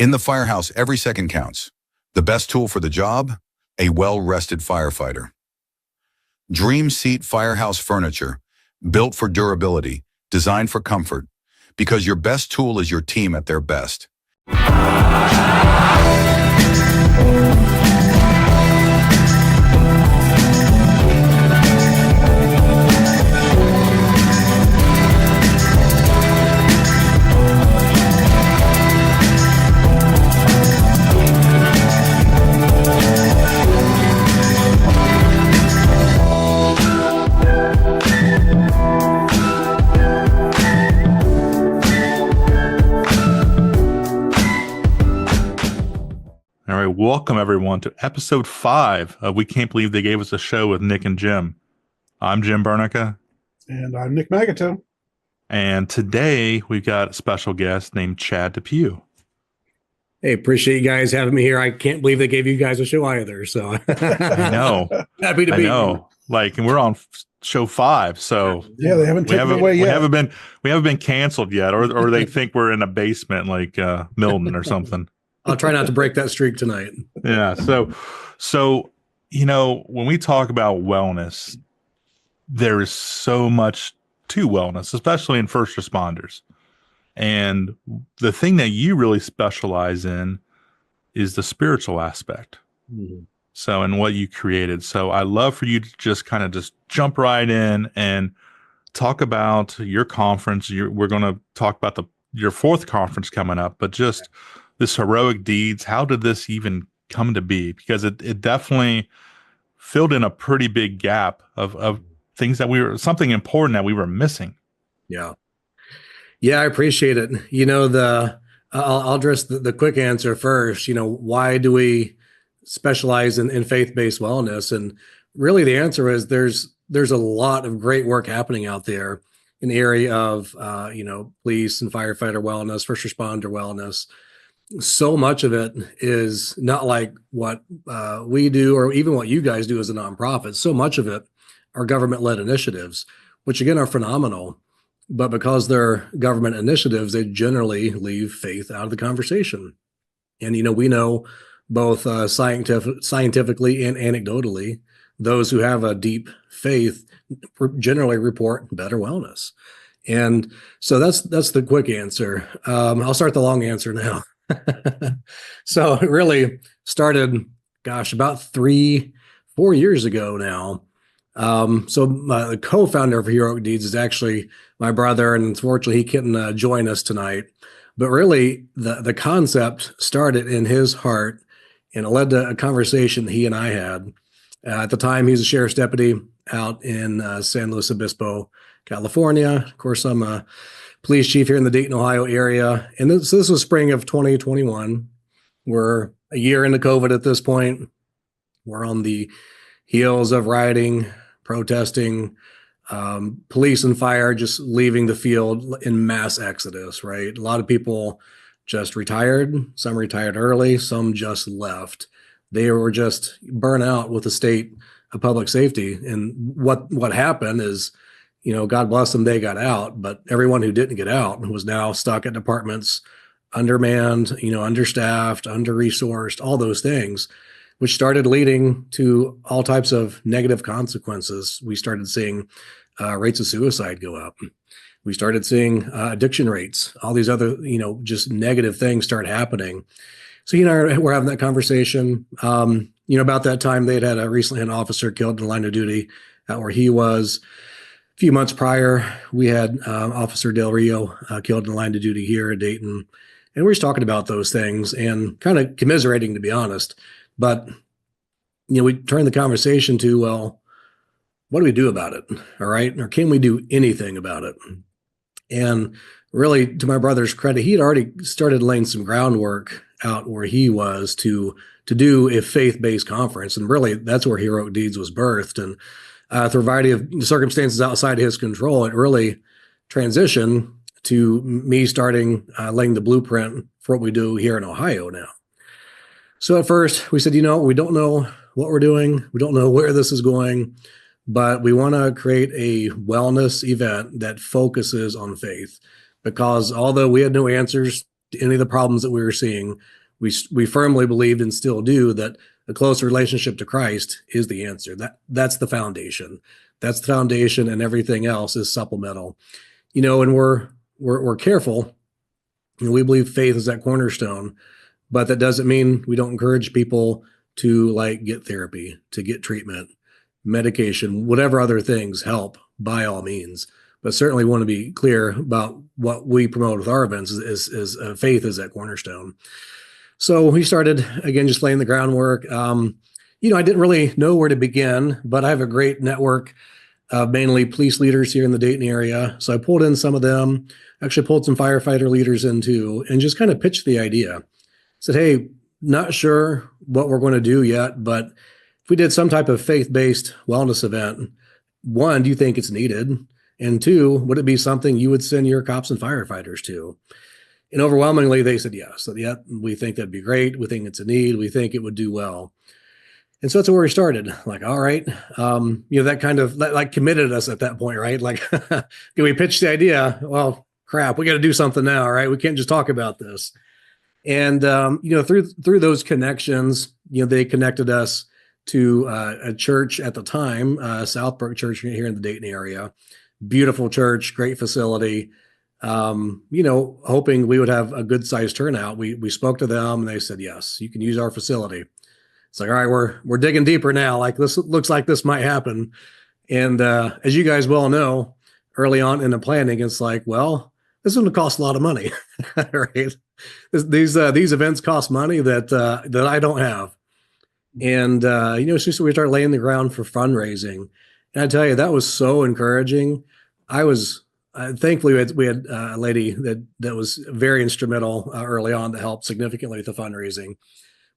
In the firehouse, every second counts. The best tool for the job? A well-rested firefighter. Dream Seat Firehouse Furniture, built for durability, designed for comfort, because your best tool is your team at their best. All right, welcome everyone to episode 5 of We Can't Believe They Gave Us a Show with Nick and Jim. I'm Jim Burneka. And I'm Nick Magoteaux. And today we've got a special guest named Chad DePew. Hey, appreciate you guys having me here. I can't believe they gave you guys a show either. So I know. Happy to be here. Like, and we're on show 5, so yeah, they haven't taken it away yet. We haven't been canceled yet, or they think we're in a basement like Milton or something. I'll try not to break that streak tonight. Yeah. So, you know, when we talk about wellness, there is so much to wellness, especially in first responders. And the thing that you really specialize in is the spiritual aspect. Mm-hmm. So, and what you created. So I love for you to just kind of just jump right in and talk about your conference. We're going to talk about your 4th conference coming up, but just this heroic deeds. How did this even come to be? Because it definitely filled in a pretty big gap of things that something important that we were missing. Yeah. Yeah, I appreciate it. You know, I'll address the quick answer first. You know, why do we specialize in faith-based wellness? And really the answer is there's a lot of great work happening out there in the area of, police and firefighter wellness, first responder wellness. So much of it is not like what we do or even what you guys do as a nonprofit. So much of it are government-led initiatives, which again are phenomenal. But because they're government initiatives, they generally leave faith out of the conversation. And, you know, we know both scientifically and anecdotally, those who have a deep faith generally report better wellness. And so that's the quick answer. I'll start the long answer now. So it really started, about 3-4 years ago now. So the co-founder of Heroic Deeds is actually my brother, and unfortunately he couldn't join us tonight. But really, the concept started in his heart, and it led to a conversation he and I had. At the time, he was a sheriff's deputy out in San Luis Obispo, California. Of course, I'm a police chief here in the Dayton, Ohio area. And this was spring of 2021. We're a year into COVID at this point. We're on the heels of rioting, protesting, police and fire just leaving the field in mass exodus, right? A lot of people just retired. Some retired early. Some just left. They were just burnt out with the state of public safety. And what happened is, you know, God bless them, they got out, but everyone who didn't get out was now stuck at departments, undermanned, understaffed, under-resourced, all those things, which started leading to all types of negative consequences. We started seeing rates of suicide go up. We started seeing addiction rates, all these other, just negative things start happening. So, we're having that conversation. About that time, they'd had recently an officer killed in the line of duty where he was. A few months prior, we had Officer Del Rio killed in the line of duty here in Dayton. And we're just talking about those things and kind of commiserating, to be honest. But, we turned the conversation to, well, what do we do about it? All right. Or can we do anything about it? And really, to my brother's credit, he had already started laying some groundwork out where he was to do a faith-based conference. And really, that's where Heroic Deeds was birthed. And through a variety of circumstances outside his control, it really transitioned to me starting laying the blueprint for what we do here in Ohio now. So at first, we said, we don't know what we're doing. We don't know where this is going, but we want to create a wellness event that focuses on faith. Because although we had no answers to any of the problems that we were seeing. We firmly believed and still do that a close relationship to Christ is the answer. That's the foundation. That's the foundation, and everything else is supplemental. And we're careful. We believe faith is that cornerstone, but that doesn't mean we don't encourage people to get therapy, to get treatment, medication, whatever other things help by all means. But certainly want to be clear about what we promote with our events is faith is that cornerstone. So we started, again, just laying the groundwork. I didn't really know where to begin, but I have a great network of mainly police leaders here in the Dayton area. So I pulled in some of them, actually pulled some firefighter leaders in too, and just kind of pitched the idea. Said, hey, not sure what we're going to do yet, but if we did some type of faith-based wellness event, one, do you think it's needed? And two, would it be something you would send your cops and firefighters to? And overwhelmingly, they said yes. So, yeah, we think that'd be great. We think it's a need. We think it would do well. And so that's where we started. All right, that kind of committed us at that point, right? We pitched the idea. Well, crap, we got to do something now, right? We can't just talk about this. And through those connections, they connected us to a church at the time, Southbrook Church here in the Dayton area. Beautiful church, great facility. Hoping we would have a good sized turnout. We spoke to them and they said, yes, you can use our facility. It's all right, we're digging deeper now. This looks like this might happen. And as you guys well know, early on in the planning, it's well, this is going to cost a lot of money, right? These events cost money that I don't have. And so we started laying the ground for fundraising. And I tell you, that was so encouraging. Thankfully, we had a lady that was very instrumental early on that helped significantly with the fundraising.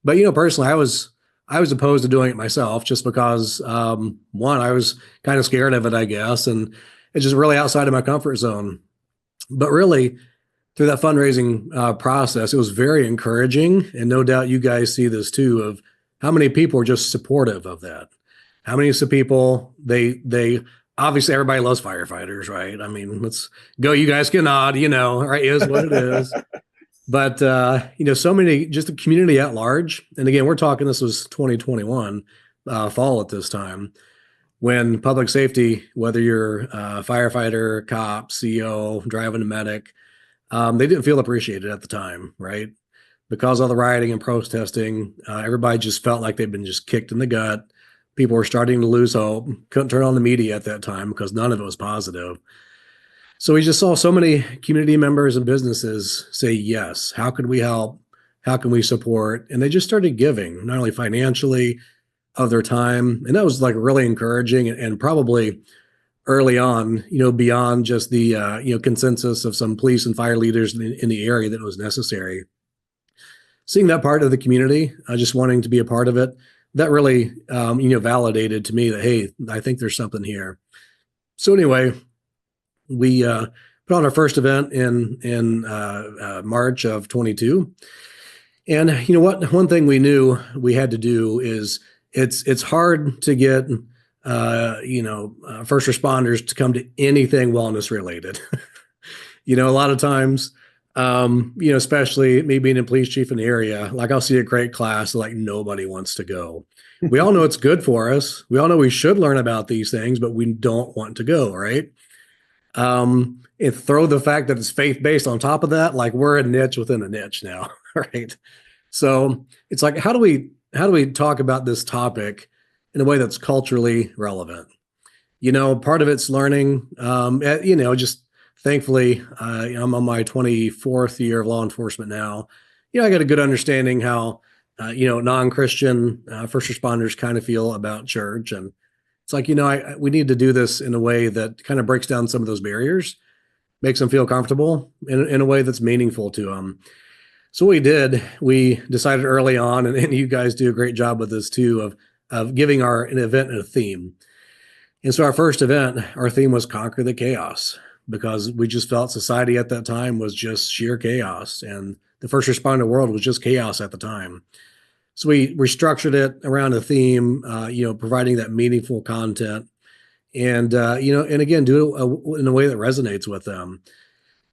But personally, I was opposed to doing it myself just because one, I was kind of scared of it, I guess, and it's just really outside of my comfort zone. But really, through that fundraising process, it was very encouraging, and no doubt you guys see this too, of how many people are just supportive of that. How many they obviously everybody loves firefighters, right? I mean, let's go. You guys can nod, right? It is what it is. But, so many, just the community at large. And again, we're talking, this was 2021, fall at this time, when public safety, whether you're a firefighter, cop, CO, driving a medic, they didn't feel appreciated at the time, right? Because of the rioting and protesting, everybody just felt like they'd been just kicked in the gut. People were starting to lose hope, couldn't turn on the media at that time because none of it was positive. So we just saw so many community members and businesses say, yes, how can we help? How can we support? And they just started giving, not only financially, of their time. And that was really encouraging and probably early on, beyond just the, consensus of some police and fire leaders in the area that was necessary. Seeing that part of the community, just wanting to be a part of it, that really, validated to me that, hey, I think there's something here. So anyway, we put on our first event in March of 22. And you know what? One thing we knew we had to do is it's hard to get, first responders to come to anything wellness related. A lot of times, especially me being a police chief in the area, I'll see a great class, nobody wants to go. We all know it's good for us. We all know we should learn about these things, but we don't want to go, right? And throw the fact that it's faith-based on top of that, we're a niche within a niche now, right? So it's how do we talk about this topic in a way that's culturally relevant? Part of it's learning, just thankfully, I'm on my 24th year of law enforcement now. I got a good understanding how, non-Christian first responders kind of feel about church. And it's we need to do this in a way that kind of breaks down some of those barriers, makes them feel comfortable in a way that's meaningful to them. So what we decided early on, and you guys do a great job with this too, of giving an event a theme. And so our first event, our theme was Conquer the Chaos, because we just felt society at that time was just sheer chaos, and the first responder world was just chaos at the time. So we restructured it around a theme, providing that meaningful content, and and again, do it in a way that resonates with them.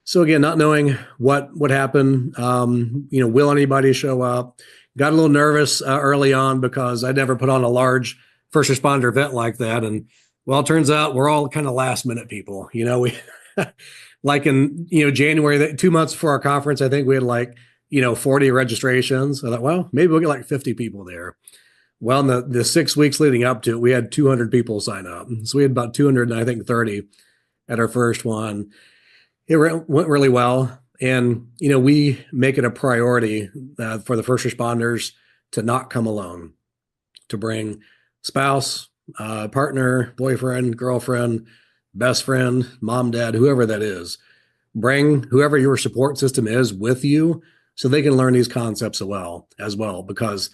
So again, not knowing what would happen, will anybody show up? Got a little nervous early on because I never put on a large first responder event like that. And well, it turns out we're all kind of last minute people. We like in January, 2 months before our conference, I think we had 40 registrations. I thought, well, maybe we'll get like 50 people there. Well, in the 6 weeks leading up to it, we had 200 people sign up. So we had about 230 at our first one. It went really well. And, we make it a priority for the first responders to not come alone, to bring spouse, partner, boyfriend, girlfriend, best friend, mom, dad, whoever that is. Bring whoever your support system is with you so they can learn these concepts as well, because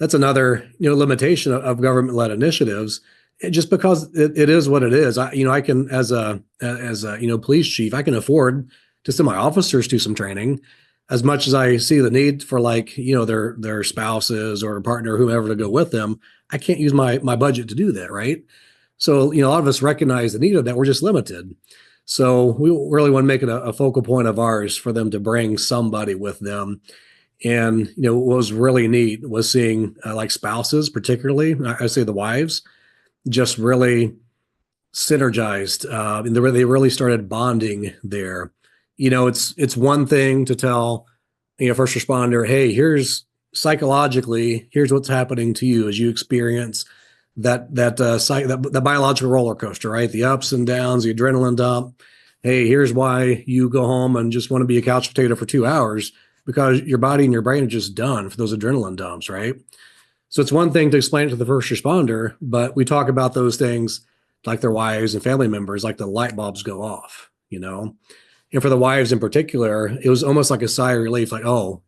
that's another, limitation of government-led initiatives. Just because it is what it is. I can, as a police chief, I can afford to send my officers to some training as much as I see the need for their spouses or a partner, whomever, to go with them. I can't use my budget to do that. Right. So, a lot of us recognize the need of that. We're just limited. So we really want to make it a focal point of ours for them to bring somebody with them. And, what was really neat was seeing spouses, particularly, I say the wives, just really synergized. And they really started bonding there. It's one thing to tell, first responder, hey, here's what's happening to you as you experience that biological roller coaster, right? The ups and downs, the adrenaline dump. Hey, here's why you go home and just want to be a couch potato for 2 hours, because your body and your brain are just done for those adrenaline dumps, right? So it's one thing to explain it to the first responder, but we talk about those things like their wives and family members, like the light bulbs go off, And for the wives in particular, it was almost like a sigh of relief, like, oh,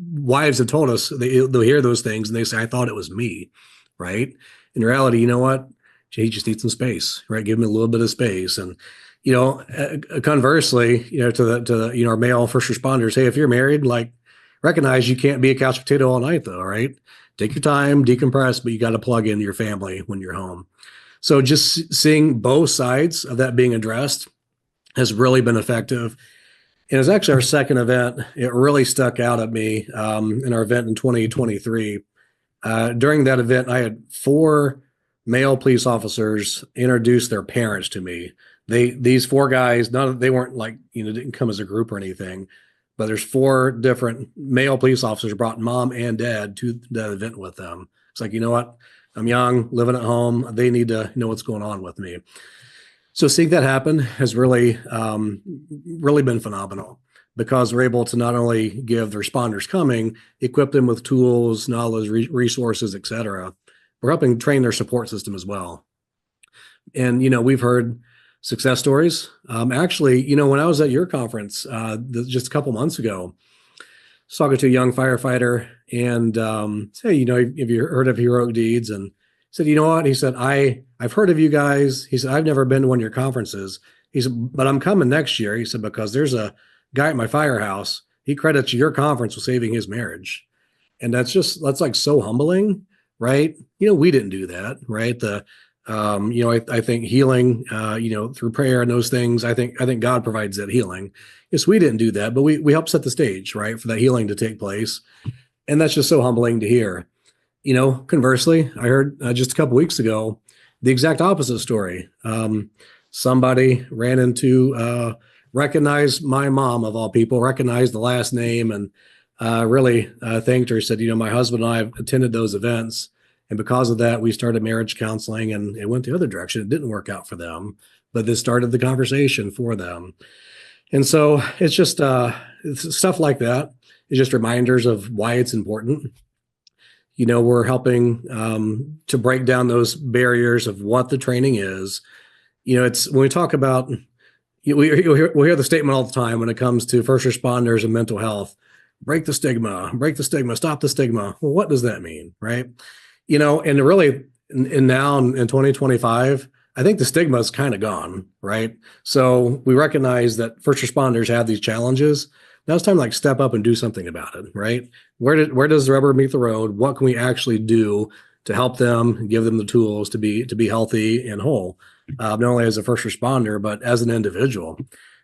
wives have told us, they'll hear those things and they say, I thought it was me, right? In reality, you know what? He just needs some space, right? Give him a little bit of space. And, conversely, to our male first responders, hey, if you're married, recognize you can't be a couch potato all night though, right? Take your time, decompress, but you got to plug into your family when you're home. So just seeing both sides of that being addressed has really been effective. And it's actually our second event. It really stuck out at me in our event in 2023. During that event, I had 4 male police officers introduce their parents to me. These 4 guys, they weren't didn't come as a group or anything, but there's 4 different male police officers brought mom and dad to that event with them. It's like, you know what? I'm young, living at home. They need to know what's going on with me. So seeing that happen has really been phenomenal, because we're able to not only give the responders coming, equip them with tools, knowledge, resources, et cetera. We're helping train their support system as well. And, we've heard success stories. Actually, when I was at your conference just a couple months ago, I was talking to a young firefighter and say, have you heard of Heroic Deeds? And he said, you know what? He said, I've heard of you guys. He said, I've never been to one of your conferences. He said, but I'm coming next year. He said, because there's a guy at my firehouse. He credits your conference with saving his marriage. And that's so humbling, right? We didn't do that, right? I think healing, through prayer and those things, I think God provides that healing. Yes, we didn't do that, but we helped set the stage, right, for that healing to take place. And that's just so humbling to hear. Conversely, I heard just a couple weeks ago, the exact opposite story. Somebody ran into, recognized my mom of all people, recognized the last name, and really thanked her, said, my husband and I have attended those events. And because of that, we started marriage counseling, and it went the other direction. It didn't work out for them, but this started the conversation for them. And so it's just it's stuff like that. It's just reminders of why it's important. We're helping to break down those barriers of what the training is. It's when we talk about, we hear the statement all the time when it comes to first responders and mental health: break the stigma, stop the stigma. Well, what does that mean, right? And really, and now in 2025, I think the stigma is kind of gone, right? So we recognize that first responders have these challenges. Now it's time to step up and do something about it, right? Where does the rubber meet the road? What can we actually do to help them, give them the tools to be healthy and whole, not only as a first responder, but as an individual?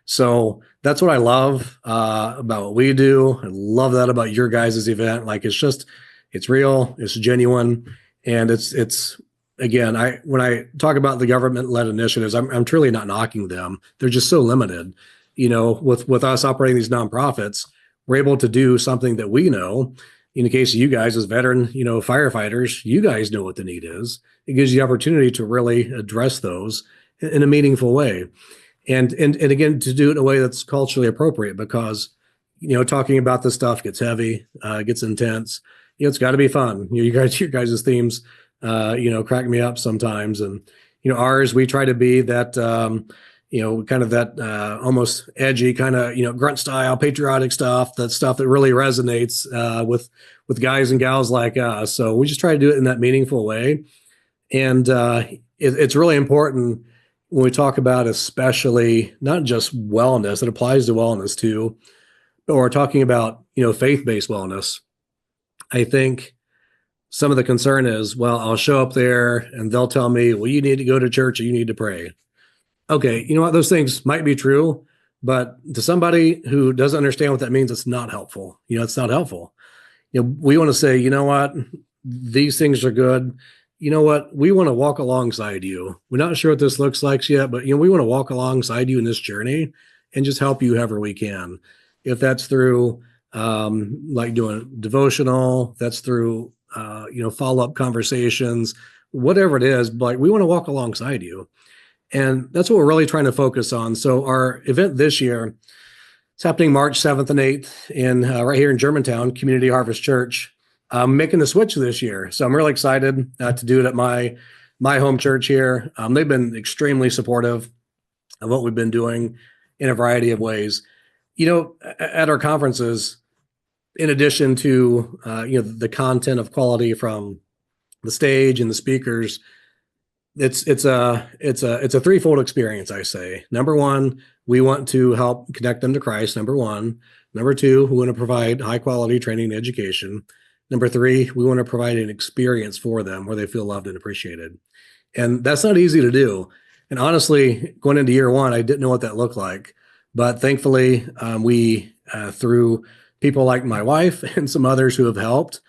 So that's what I love about what we do. I love that about your guys' event. Like it's real, it's genuine, and it's again, when I talk about the government-led initiatives, I'm truly not knocking them. They're just so limited. With us operating these nonprofits, we're able to do something that we know. In the case of you guys as veteran, firefighters, you guys know what the need is. It gives you the opportunity to really address those in a meaningful way. And again, to do it in a way that's culturally appropriate, because, talking about this stuff gets heavy, gets intense. It's got to be fun. Your guys' themes, crack me up sometimes. And, ours, we try to be that, kind of that almost edgy kind of, grunt style, patriotic stuff, that stuff that really resonates with guys and gals like us. So we just try to do it in that meaningful way. And it's really important when we talk about, especially not just wellness, it applies to wellness too, but we're talking about, faith-based wellness. I think some of the concern is, well, I'll show up there and they'll tell me, well, you need to go to church or you need to pray. Okay, you know what? Those things might be true, but to somebody who doesn't understand what that means, it's not helpful. It's not helpful. We want to say, you know what? These things are good. You know what? We want to walk alongside you. We're not sure what this looks like yet, but we want to walk alongside you in this journey and just help you however we can. If that's through like doing devotional, that's through follow-up conversations, whatever it is, like we want to walk alongside you. And that's what we're really trying to focus on. So our event this year, it's happening March 7th and 8th in right here in Germantown, Community Harvest Church. I'm making the switch this year. So I'm really excited to do it at my home church here. They've been extremely supportive of what we've been doing in a variety of ways. At our conferences, in addition to the content of quality from the stage and the speakers, it's a threefold experience, I say. Number one, we want to help connect them to Christ, number one. Number two, we want to provide high quality training and education. Number three, we want to provide an experience for them where they feel loved and appreciated. And that's not easy to do. And honestly, going into year one, I didn't know what that looked like. But thankfully, we, through people like my wife and some others who have helped,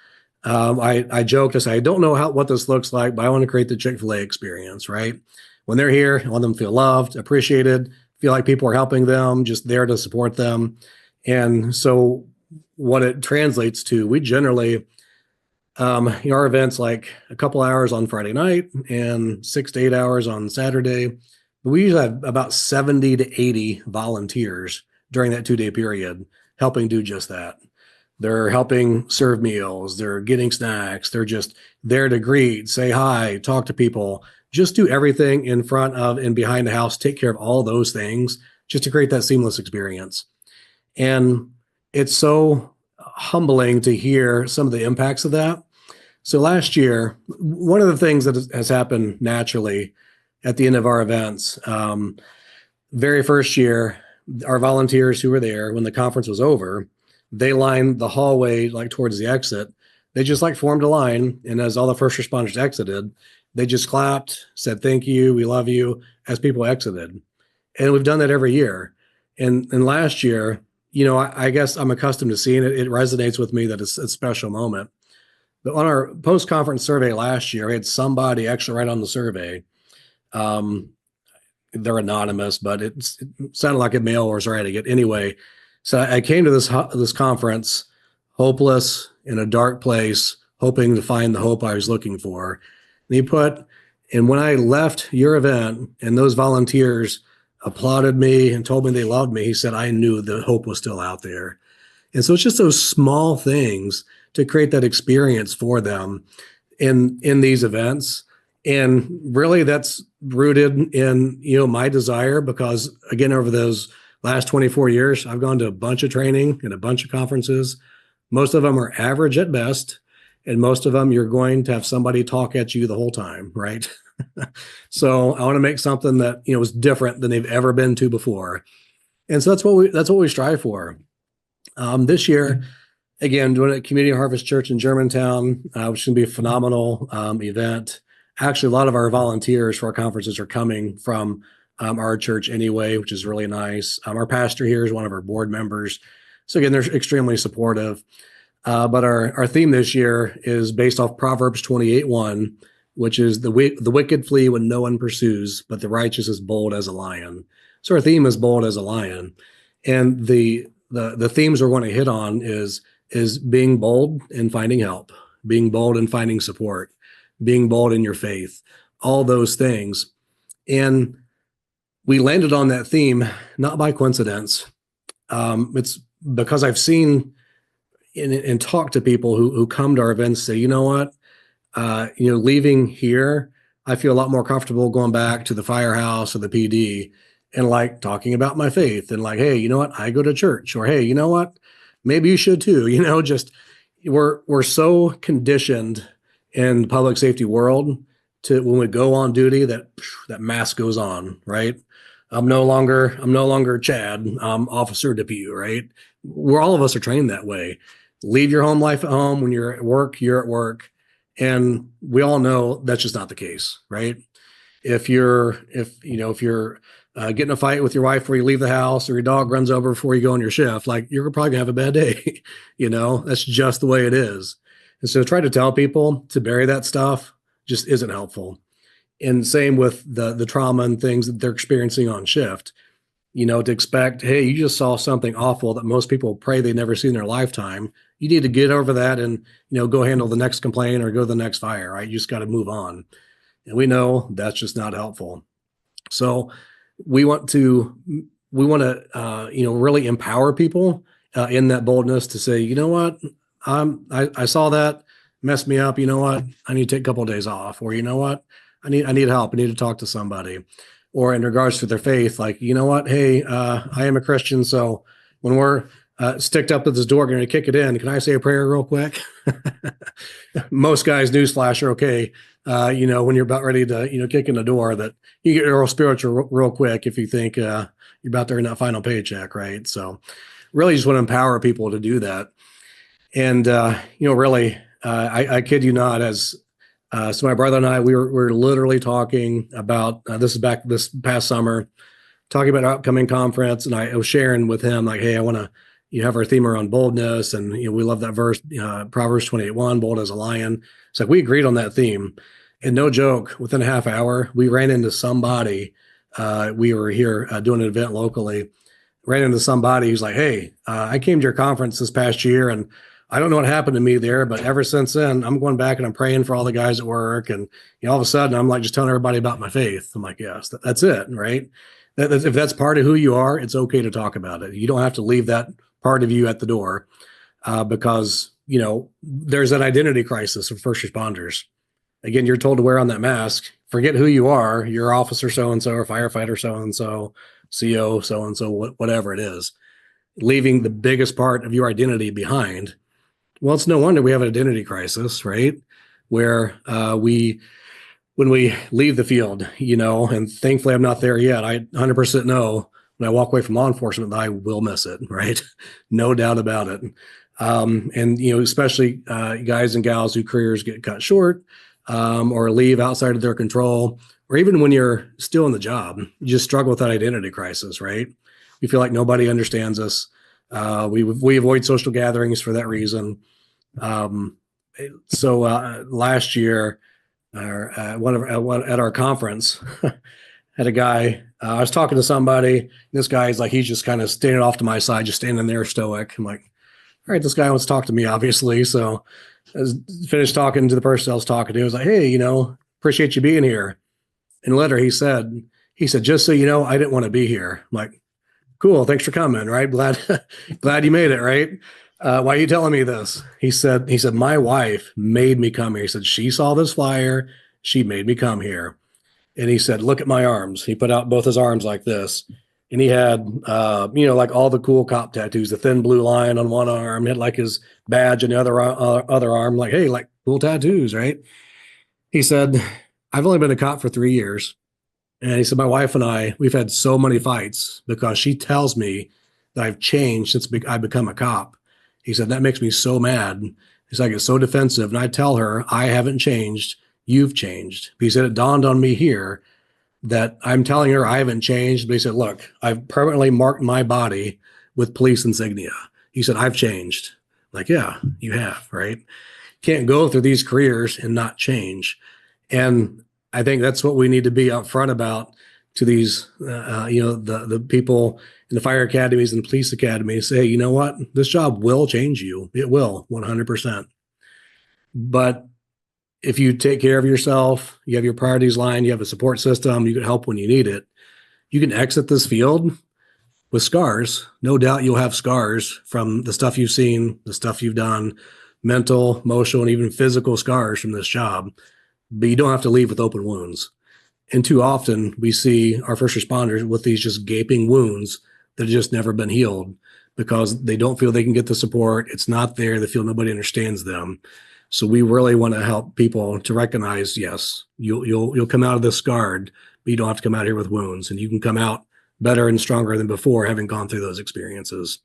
I joked, I said, I don't know what this looks like, but I want to create the Chick-fil-A experience, right? When they're here, I want them to feel loved, appreciated, feel like people are helping them, just there to support them. And so what it translates to, we generally, our events like a couple hours on Friday night and 6 to 8 hours on Saturday. We usually have about 70 to 80 volunteers during that 2-day period helping do just that. They're helping serve meals. They're getting snacks. They're just there to greet, say hi, talk to people, just do everything in front of and behind the house, take care of all those things just to create that seamless experience. And it's so humbling to hear some of the impacts of that. So last year, one of the things that has happened naturally at the end of our events, very first year, our volunteers who were there when the conference was over, they lined the hallway like towards the exit. They just like formed a line. And as all the first responders exited, they just clapped, said, thank you, we love you, as people exited. And we've done that every year. And last year, I guess I'm accustomed to seeing it. It resonates with me that it's a special moment. But on our post-conference survey last year, we had somebody actually write on the survey. They're anonymous, but it sounded like a mail was writing it anyway. So I came to this conference hopeless, in a dark place, hoping to find the hope I was looking for. And he put, and when I left your event and those volunteers applauded me and told me they loved me, he said, I knew the hope was still out there. And so it's just those small things to create that experience for them in these events. And really that's rooted in, my desire, because again, over those last 24 years, I've gone to a bunch of training and a bunch of conferences. Most of them are average at best. And most of them, you're going to have somebody talk at you the whole time, right? So I want to make something that, is different than they've ever been to before. And so that's what we strive for. This year, again, doing it at Community Harvest Church in Germantown, which is going to be a phenomenal event. Actually, a lot of our volunteers for our conferences are coming from our church anyway, which is really nice. Our pastor here is one of our board members. So again, they're extremely supportive. But our theme this year is based off Proverbs 28:1, which is the wicked flee when no one pursues, but the righteous is bold as a lion. So our theme is bold as a lion. And the themes we're going to hit on is being bold and finding help, being bold and finding support, being bold in your faith, all those things. And we landed on that theme not by coincidence. It's because I've seen and talked to people who come to our events, say, you know what, leaving here, I feel a lot more comfortable going back to the firehouse or the PD and like talking about my faith and like, hey, you know what, I go to church, or hey, you know what, maybe you should too. Just we're so conditioned in the public safety world to when we go on duty that mask goes on, right? I'm no longer Chad. I'm Officer DePew, right? All of us are trained that way. Leave your home life at home. When you're at work, you're at work. And we all know that's just not the case, right? If you're getting a fight with your wife before you leave the house, or your dog runs over before you go on your shift, like you're probably gonna have a bad day. That's just the way it is. And so try to tell people to bury that stuff just isn't helpful. And same with the trauma and things that they're experiencing on shift. To expect, hey, you just saw something awful that most people pray they never see in their lifetime. You need to get over that and, go handle the next complaint or go to the next fire, right? You just got to move on. And we know that's just not helpful. So we want to really empower people in that boldness to say, you know what, I saw that messed me up. You know what, I need to take a couple of days off, or you know what, I need help. I need to talk to somebody. Or in regards to their faith, like, you know what, hey, I am a Christian, so when we're sticked up at this door, going to kick it in, can I say a prayer real quick? Most guys, newsflash, are okay. When you're about ready to, kick in the door, that you get real spiritual real quick if you think you're about to earn that final paycheck, right? So really just want to empower people to do that. And, really, I kid you not, so my brother and I, we were literally talking about, this past summer, talking about our upcoming conference. And I was sharing with him like, hey, I want to, have our theme around boldness. And, we love that verse, Proverbs 28:1, bold as a lion. It's like, we agreed on that theme, and no joke, within a half hour, we ran into somebody. We were here doing an event locally, ran into somebody who's like, hey, I came to your conference this past year, and I don't know what happened to me there, but ever since then, I'm going back and I'm praying for all the guys at work. And all of a sudden, I'm like just telling everybody about my faith. I'm like, yes, that's it, right? If that's part of who you are, it's okay to talk about it. You don't have to leave that part of you at the door because, there's that identity crisis of first responders. Again, you're told to wear on that mask. Forget who you are. You're officer so-and-so or firefighter so-and-so, CO so-and-so, whatever it is. Leaving the biggest part of your identity behind. Well, it's no wonder we have an identity crisis, right? Where when we leave the field, and thankfully I'm not there yet. I 100% know when I walk away from law enforcement that I will miss it, right? No doubt about it. And, especially guys and gals whose careers get cut short or leave outside of their control, or even when you're still in the job, you just struggle with that identity crisis, right? We feel like nobody understands us. We avoid social gatherings for that reason. So last year, at our conference, had a guy. I was talking to somebody. This guy's like, he's just kind of standing off to my side, just standing there stoic. I'm like, all right, this guy wants to talk to me, obviously. So I finished talking to the person I was talking to. I was like, hey, appreciate you being here. And later he said, just so you know, I didn't want to be here. I'm like, cool, thanks for coming, right? Glad you made it, right? Why are you telling me this? He said, my wife made me come here. He said, she saw this flyer. She made me come here. And he said, look at my arms. He put out both his arms like this. And he had, like all the cool cop tattoos, the thin blue line on one arm, he had like his badge on the other arm, like, hey, like cool tattoos, right? He said, I've only been a cop for 3 years. And he said, my wife and I, we've had so many fights because she tells me that I've changed since I've become a cop. He said, that makes me so mad. He's like, it's so defensive. And I tell her, I haven't changed. You've changed. He said, it dawned on me here that I'm telling her I haven't changed. But he said, look, I've permanently marked my body with police insignia. He said, I've changed. Like, yeah, you have, right? Can't go through these careers and not change. And I think that's what we need to be upfront about to these, the people in the fire academies and the police academies. Say, you know what, this job will change you. It will, 100%. But if you take care of yourself, you have your priorities lined, you have a support system, you can help when you need it. You can exit this field with scars. No doubt you'll have scars from the stuff you've seen, the stuff you've done, mental, emotional, and even physical scars from this job. But you don't have to leave with open wounds. And too often we see our first responders with these just gaping wounds that have just never been healed because they don't feel they can get the support. It's not there. They feel nobody understands them. So we really want to help people to recognize, yes, you'll come out of this scarred, but you don't have to come out here with wounds, and you can come out better and stronger than before, having gone through those experiences.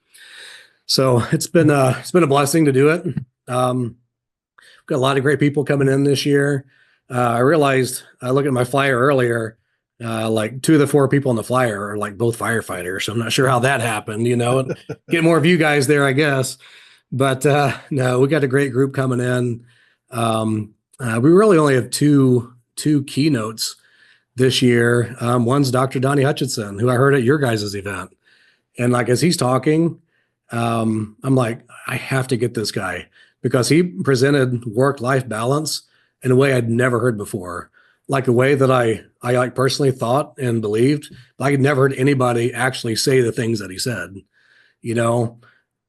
So it's been a blessing to do it. We've got a lot of great people coming in this year. I realized, I looked at my flyer earlier, like 2 of the 4 people on the flyer are like both firefighters. So I'm not sure how that happened, get more of you guys there, I guess. But no, we got a great group coming in. We really only have two keynotes this year. One's Dr. Donnie Hutchinson, who I heard at your guys' event. And like, as he's talking, I'm like, I have to get this guy because he presented work-life balance in a way I'd never heard before, like a way that I like personally thought and believed, but I had never heard anybody actually say the things that he said.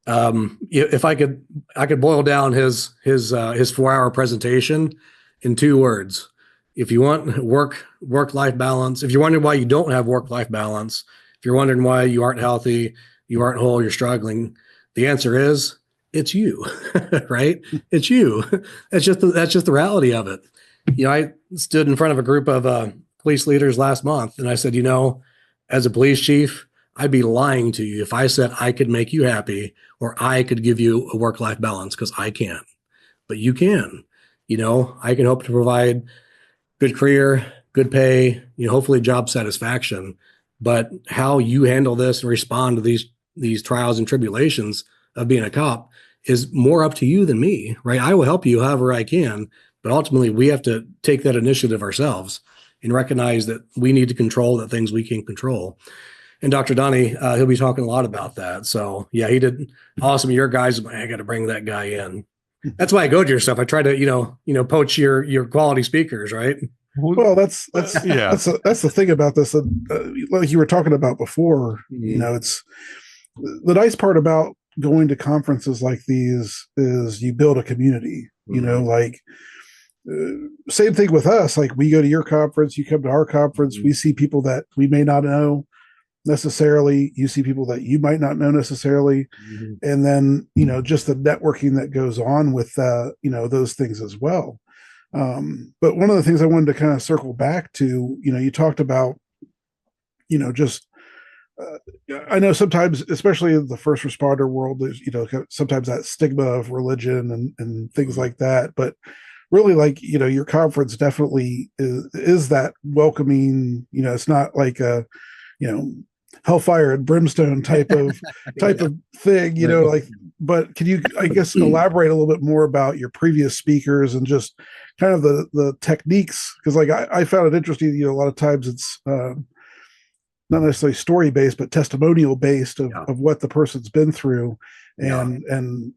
If I could boil down his 4-hour presentation in 2 words. If you want work-life balance, if you're wondering why you don't have work-life balance, if you're wondering why you aren't healthy, you aren't whole, you're struggling, the answer is it's you, right? It's you. That's just the reality of it. I stood in front of a group of police leaders last month, and I said, as a police chief, I'd be lying to you if I said I could make you happy or I could give you a work-life balance, because I can't. But you can. I can hope to provide good career, good pay, hopefully job satisfaction. But how you handle this and respond to these trials and tribulations of being a cop is more up to you than me, right? I will help you however I can, but ultimately we have to take that initiative ourselves and recognize that we need to control the things we can control. And Dr. Donnie, he'll be talking a lot about that. So yeah, he did awesome. Your guys, I got to bring that guy in. That's why I go to your stuff. I try to, poach your quality speakers, right? Well, that's the thing about this. Like you were talking about before, it's the nice part about going to conferences like these is you build a community. Same thing with us. Like we go to your conference, you come to our conference. We see people that we may not know necessarily. You see people that you might not know necessarily. And then, just the networking that goes on with, those things as well. But one of the things I wanted to kind of circle back to, you talked about, I know sometimes, especially in the first responder world, there's, sometimes that stigma of religion and things like that. But really, like, your conference definitely is that welcoming, it's not like a, hellfire and brimstone type of thing, but can you, I guess, elaborate a little bit more about your previous speakers and just kind of the techniques? Because like I found it interesting, a lot of times it's not necessarily story based, but testimonial based of what the person's been through. And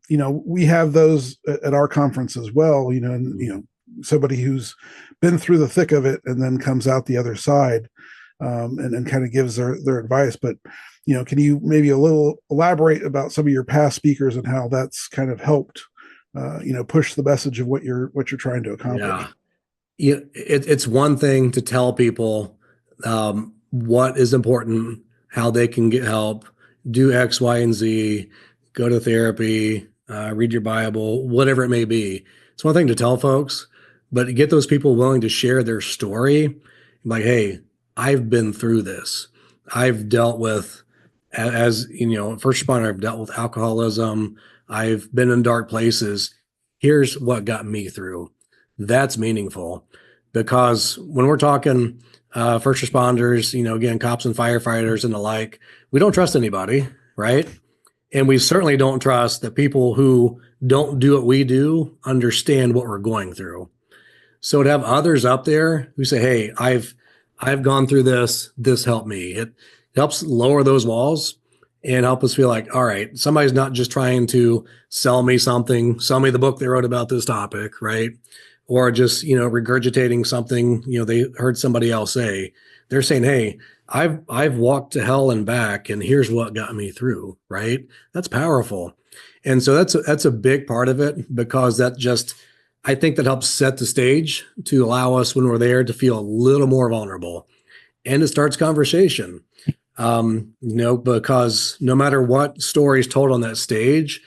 we have those at our conference as well, and somebody who's been through the thick of it and then comes out the other side. And then kind of gives their advice. But, can you maybe a little elaborate about some of your past speakers and how that's kind of helped, push the message of what you're trying to accomplish? Yeah. It's one thing to tell people what is important, how they can get help, do X, Y, and Z, go to therapy, read your Bible, whatever it may be. It's one thing to tell folks, but to get those people willing to share their story, like, hey, I've been through this. I've dealt with, as first responder, I've dealt with alcoholism. I've been in dark places. Here's what got me through. That's meaningful. because when we're talking first responders, again, cops and firefighters and the like, we don't trust anybody, right? And we certainly don't trust that people who don't do what we do understand what we're going through. So to have others up there who say, hey, I've gone through this helped me. It helps lower those walls and help us feel like, all right, somebody's not just trying to sell me something, sell me the book they wrote about this topic, right? Or just, regurgitating something, they heard somebody else say. They're saying, hey, I've walked to hell and back, and here's what got me through, right? That's powerful. And so that's a big part of it, because I think that helps set the stage to allow us, when we're there, to feel a little more vulnerable. And it starts conversation. Because no matter what story is told on that stage,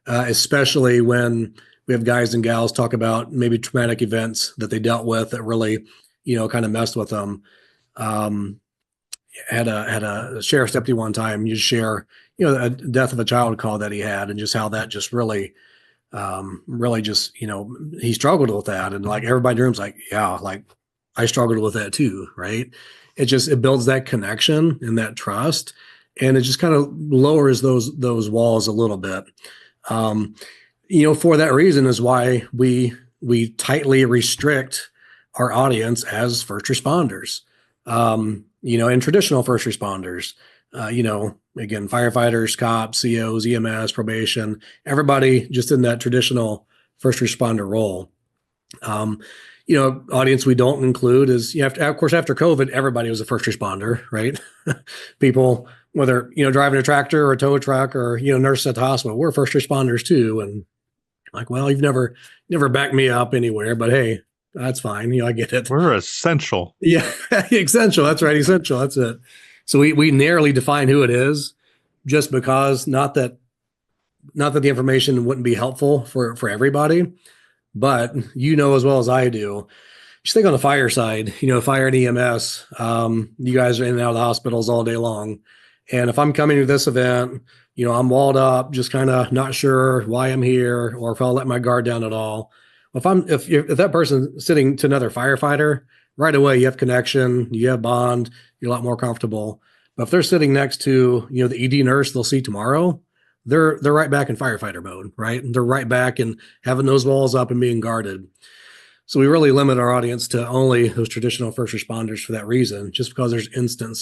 especially when we have guys and gals talk about maybe traumatic events that they dealt with that really, kind of messed with them. Had a sheriff's deputy one time, you share, a death of a child call that he had, and just how that just really just, he struggled with that. And like everybody in the room's like, yeah, like I struggled with that too. Right. It builds that connection and that trust, and it just kind of lowers those walls a little bit. For that reason is why we tightly restrict our audience as first responders, and traditional first responders, again, firefighters, cops, COs, EMS, probation, everybody just in that traditional first responder role. Audience we don't include is, of course, after COVID, everybody was a first responder, right? People, whether, driving a tractor or a tow truck or, nurse at the hospital, we're first responders too. And like, well, you've never backed me up anywhere, but hey, that's fine. I get it. We're essential. Yeah, essential. That's right. Essential. That's it. So we narrowly define who it is, just because not that the information wouldn't be helpful for everybody, but as well as I do, just think on the fire side, fire and EMS, you guys are in and out of the hospitals all day long. And if I'm coming to this event, I'm walled up, just kind of not sure why I'm here, or if I'll let my guard down at all. If that person's sitting to another firefighter, right away you have connection, you have bond, you're a lot more comfortable. But if they're sitting next to, the ED nurse they'll see tomorrow, they're right back in firefighter mode, right? They're right back and having those walls up and being guarded. So we really limit our audience to only those traditional first responders for that reason, just because there's instant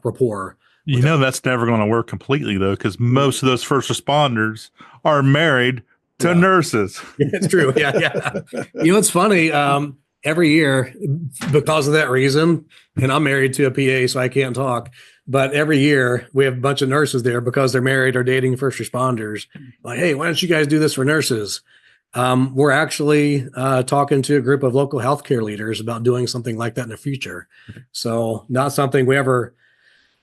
rapport. That's never going to work completely, though, because most of those first responders are married to nurses. It's true. Yeah. It's funny. Every year, because of that reason, and I'm married to a PA, so I can't talk, but every year we have a bunch of nurses there because they're married or dating first responders. Like, hey, why don't you guys do this for nurses? We're actually talking to a group of local healthcare leaders about doing something like that in the future. So not something we ever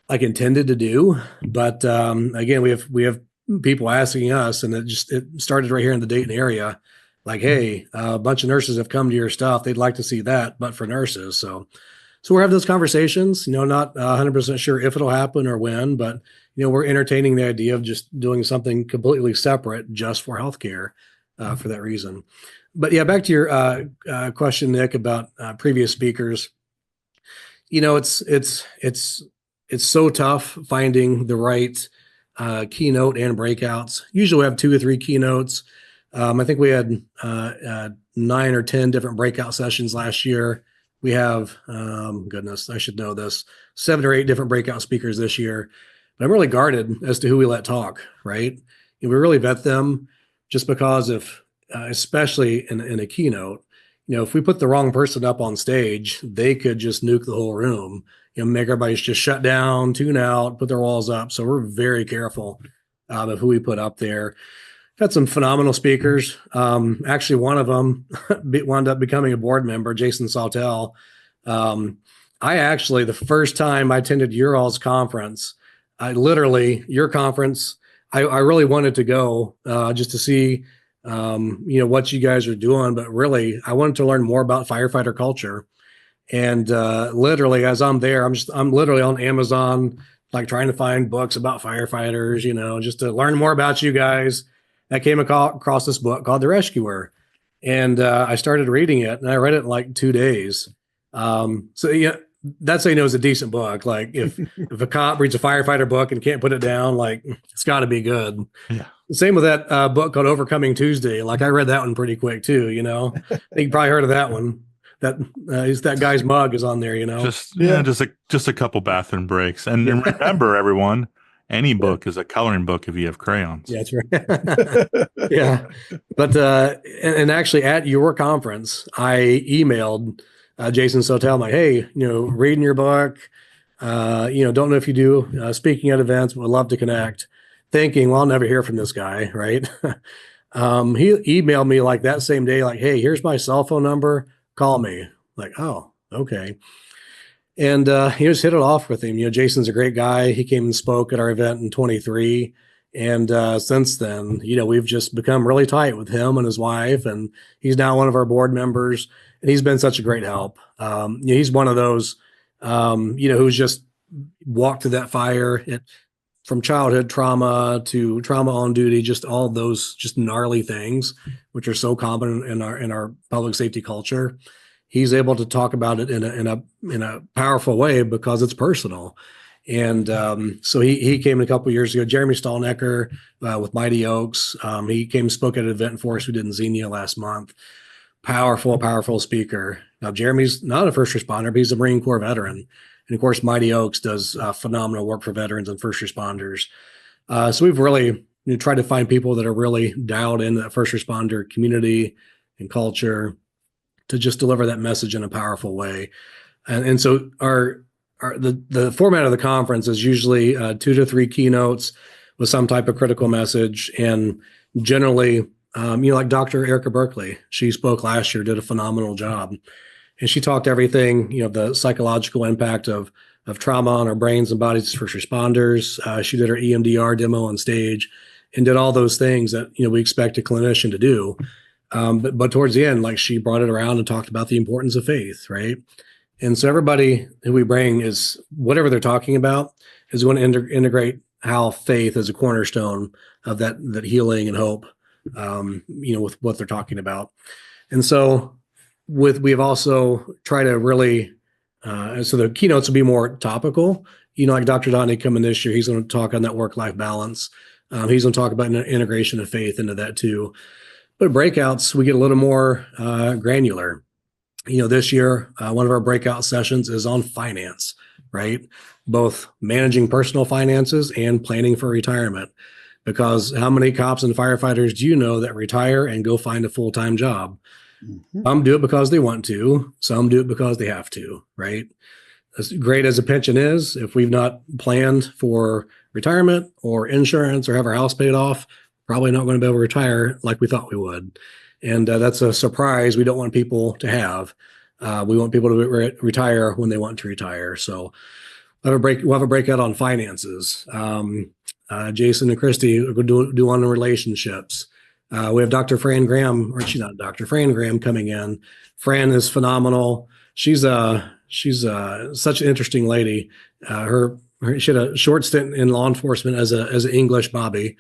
intended to do, but again, we have people asking us, and it started right here in the Dayton area. Like, hey, a bunch of nurses have come to your stuff. They'd like to see that, but for nurses. So we're having those conversations, not 100% sure if it'll happen or when, but, we're entertaining the idea of just doing something completely separate just for healthcare for that reason. But yeah, back to your question, Nick, about previous speakers. It's so tough finding the right keynote and breakouts. Usually we have 2 or 3 keynotes. I think we had 9 or 10 different breakout sessions last year. We have, goodness, I should know this, 7 or 8 different breakout speakers this year. But I'm really guarded as to who we let talk, right? We really vet them, just because if, especially in a keynote, if we put the wrong person up on stage, they could just nuke the whole room, make everybody just shut down, tune out, put their walls up. So we're very careful of who we put up there. Had some phenomenal speakers. Actually, one of them wound up becoming a board member, Jason Sawtell. The first time I attended your all's conference, your conference, I really wanted to go just to see, what you guys are doing. But really, I wanted to learn more about firefighter culture. And literally, as I'm there, I'm literally on Amazon, trying to find books about firefighters, just to learn more about you guys. I came across this book called The Rescuer. And I started reading it, and I read it in like 2 days. So yeah, that's how you know it's a decent book. Like if a cop reads a firefighter book and can't put it down, like it's got to be good. Yeah. Same with that book called Overcoming Tuesday. Like I read that one pretty quick too. You know, I think you probably heard of that one. That that guy's mug is on there. You know, Just a couple bathroom breaks, and remember, everyone, any book is a coloring book if you have crayons. Yeah, that's right. Yeah, but and actually at your conference, I emailed Jason Sotel. I'm like, hey, reading your book. Don't know if you do speaking at events, but would love to connect. Thinking, well, I'll never hear from this guy, right? He emailed me like that same day, like, hey, here's my cell phone number. Call me. Like, oh, okay. And he just hit it off with him. Jason's a great guy. He came and spoke at our event in 23. And since then, we've just become really tight with him and his wife. And he's now one of our board members. And he's been such a great help. He's one of those, who's just walked through that fire from childhood trauma to trauma on duty, just all those just gnarly things, which are so common in our public safety culture. He's able to talk about it in a powerful way because it's personal. And so he came a couple of years ago. Jeremy Stallnecker with Mighty Oaks. He came and spoke at an event for us we did in Xenia last month. Powerful speaker. Now, Jeremy's not a first responder, but he's a Marine Corps veteran. And of course, Mighty Oaks does phenomenal work for veterans and first responders. So we've really tried to find people that are really dialed into that first responder community and culture to just deliver that message in a powerful way. And so the format of the conference is usually 2 to 3 keynotes with some type of critical message. And generally, like Dr. Erica Berkeley, she spoke last year, did a phenomenal job. And she talked everything, the psychological impact of trauma on our brains and bodies as first responders. She did her EMDR demo on stage and did all those things that, we expect a clinician to do. But towards the end, like she brought it around and talked about the importance of faith, right? And so everybody who we bring is whatever they're talking about is going to integrate how faith is a cornerstone of that healing and hope, with what they're talking about. And so we've also tried to really, so the keynotes will be more topical, like Dr. Donnie coming this year, he's going to talk on that work-life balance. He's going to talk about integration of faith into that too. But breakouts, we get a little more granular. This year, one of our breakout sessions is on finance, right? Both managing personal finances and planning for retirement. Because how many cops and firefighters do you know that retire and go find a full-time job? Mm-hmm. Some do it because they want to. Some do it because they have to, right? As great as a pension is, if we've not planned for retirement or insurance or have our house paid off, probably not going to be able to retire like we thought we would. And that's a surprise we don't want people to have. We want people to retire when they want to retire. So we'll have a breakout on finances. Jason and Christy are going to do on relationships. We have Dr. Fran Graham, or she's not Dr. Fran Graham coming in. Fran is phenomenal. She's such an interesting lady. She had a short stint in law enforcement as an English Bobby.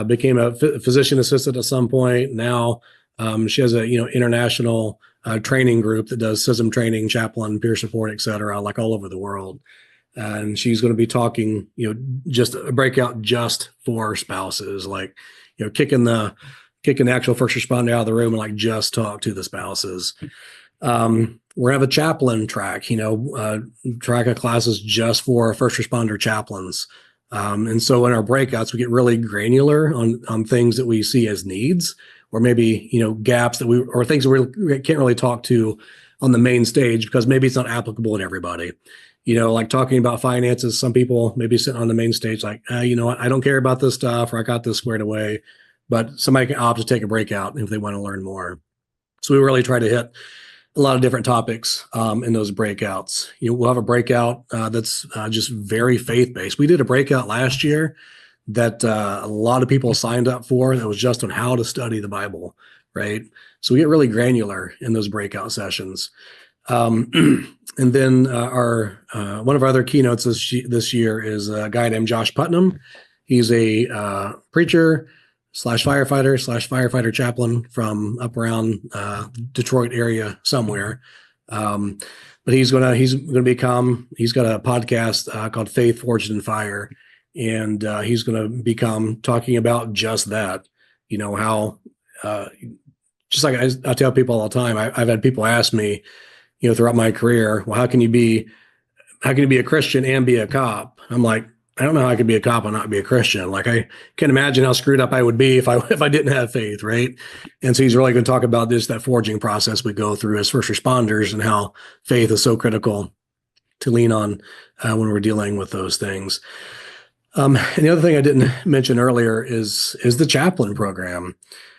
Became a physician assistant at some point. Now she has a international training group that does CISM training, chaplain, peer support, et cetera, like all over the world. And she's going to be talking, just a breakout just for spouses, like kicking the actual first responder out of the room and like just talk to the spouses. We're going to have a chaplain track, track of classes just for first responder chaplains. And so in our breakouts, we get really granular on things that we see as needs, or maybe, gaps or things that we can't really talk to on the main stage because maybe it's not applicable to everybody. Like talking about finances, some people maybe sitting on the main stage like, you know what, I don't care about this stuff, or I got this squared away, but somebody can opt to take a breakout if they want to learn more. So we really try to hit a lot of different topics in those breakouts. We'll have a breakout that's just very faith-based. We did a breakout last year that a lot of people signed up for that was just on how to study the Bible, right? So we get really granular in those breakout sessions. And then our one of our other keynotes this year is a guy named Josh Putnam. He's a preacher, firefighter chaplain from up around Detroit area somewhere. But he's got a podcast called Faith Forged in Fire, and he's going to become talking about just that. How just like I tell people all the time, I've had people ask me, throughout my career, well, how can you be a Christian and be a cop? I'm like, I don't know how I could be a cop and not be a Christian. Like, I can't imagine how screwed up I would be if I didn't have faith, right? And so he's really going to talk about that forging process we go through as first responders and how faith is so critical to lean on when we're dealing with those things. And the other thing I didn't mention earlier is the chaplain program.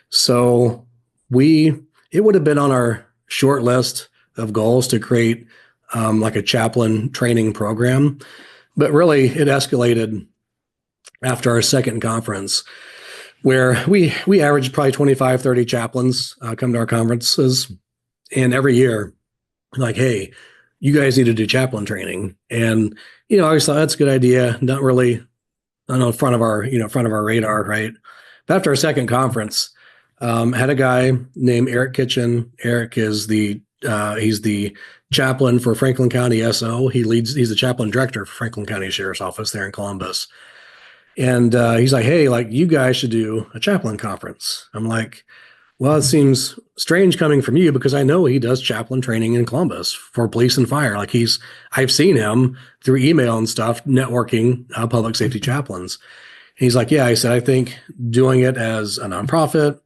So it would have been on our short list of goals to create like a chaplain training program. But really, it escalated after our second conference, where we averaged probably 25, 30 chaplains come to our conferences. And every year, like, hey, you guys need to do chaplain training. And, I always thought that's a good idea. Not really, front of our radar, right? But after our second conference, had a guy named Eric Kitchen. Eric is he's the chaplain for Franklin County SO. He's the chaplain director for Franklin County Sheriff's Office there in Columbus. And he's like, hey, like, you guys should do a chaplain conference. I'm like, well, it seems strange coming from you because I know he does chaplain training in Columbus for police and fire. Like, I've seen him through email and stuff, networking public safety chaplains. And he's like, yeah, I said, I think doing it as a nonprofit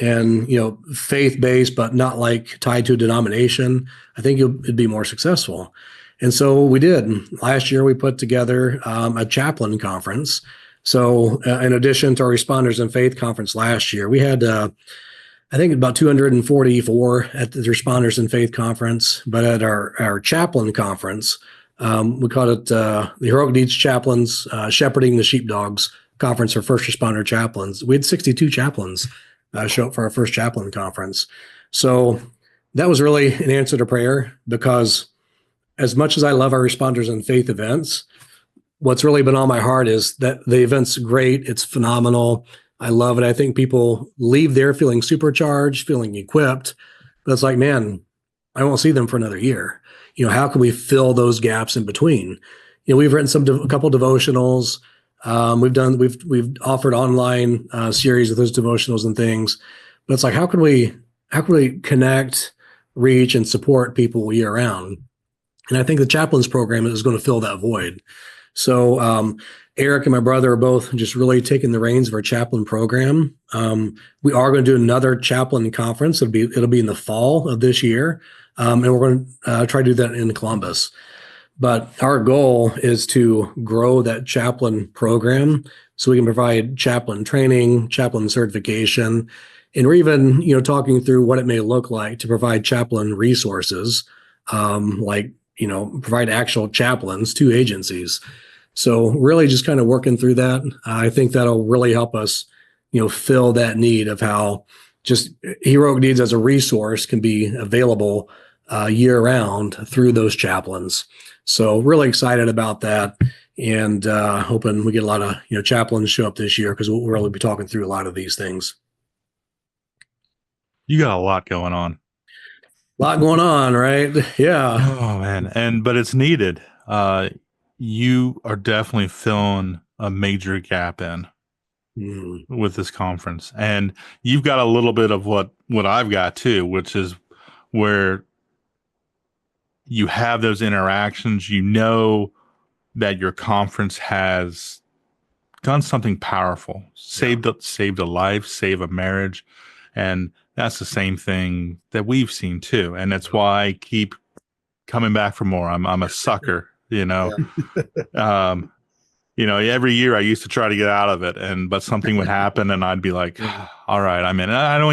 and, faith-based, but not like tied to a denomination, I think it'd be more successful. And so we did. Last year, we put together a chaplain conference. So in addition to our Responders in Faith conference last year, we had, I think, about 244 at the Responders in Faith conference. But at our chaplain conference, we called it the Heroic Deeds Chaplains Shepherding the Sheepdogs Conference for First Responder Chaplains. We had 62 chaplains show up for our first chaplain conference. So that was really an answer to prayer, because as much as I love our Responders in Faith events, what's really been on my heart is that the event's great. It's phenomenal. I love it. I think people leave there feeling supercharged, feeling equipped. But it's like, man, I won't see them for another year. How can we fill those gaps in between? We've written a couple devotionals. We've offered online series of those devotionals and things, but it's like, how can we connect, reach, and support people year round? And I think the chaplains program is going to fill that void. So Eric and my brother are both just really taking the reins of our chaplain program. We are going to do another chaplain conference. It'll be in the fall of this year, and we're going to try to do that in Columbus. But our goal is to grow that chaplain program so we can provide chaplain training, chaplain certification, and we're even, talking through what it may look like to provide chaplain resources, provide actual chaplains to agencies. So really just kind of working through that. I think that'll really help us, fill that need of how just Heroic Deeds as a resource can be available year round through those chaplains. So really excited about that, and hoping we get a lot of chaplains show up this year, because we'll really be talking through a lot of these things. You got a lot going on. A lot going on, right? Yeah. Oh man, but it's needed. You are definitely filling a major gap in with this conference, and you've got a little bit of what I've got too, which is where you have those interactions, that your conference has done something powerful, saved a life, saved a marriage. And that's the same thing that we've seen too. And that's why I keep coming back for more. I'm a sucker, every year I used to try to get out of it, but something would happen and I'd be like, all right, I'm in. And I don't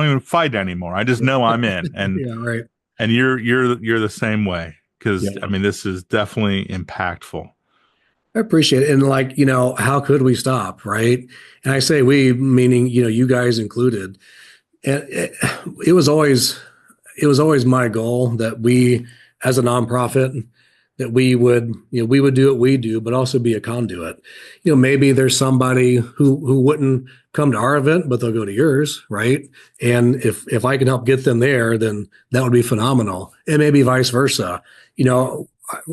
even fight anymore. I just know I'm in. And yeah, right. And you're the same way, because this is definitely impactful. I appreciate it. And how could we stop, right? And I say we, meaning, you guys included. And it was always my goal that we, as a nonprofit, that we would do what we do, but also be a conduit. Maybe there's somebody who wouldn't come to our event, but they'll go to yours, right? And if I can help get them there, then that would be phenomenal. And maybe vice versa.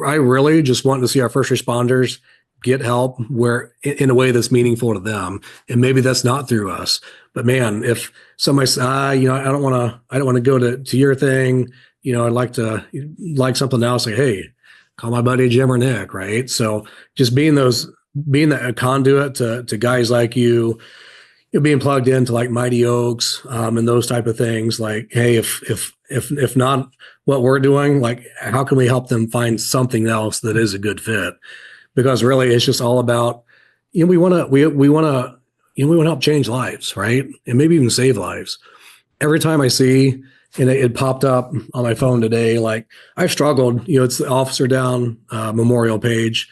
I really just want to see our first responders get help where in a way that's meaningful to them. And maybe that's not through us, but man, if somebody says, I don't want to go to your thing, I'd like something else, say, hey, call my buddy Jim or Nick, right? So just being that conduit to guys like you, being plugged into like Mighty Oaks, and those type of things, like, hey, if not what we're doing, like, how can we help them find something else that is a good fit? Because really it's just all about, we want to help change lives, right? And maybe even save lives. Every time I see, and it popped up on my phone today, like, I've struggled, it's the Officer Down memorial page.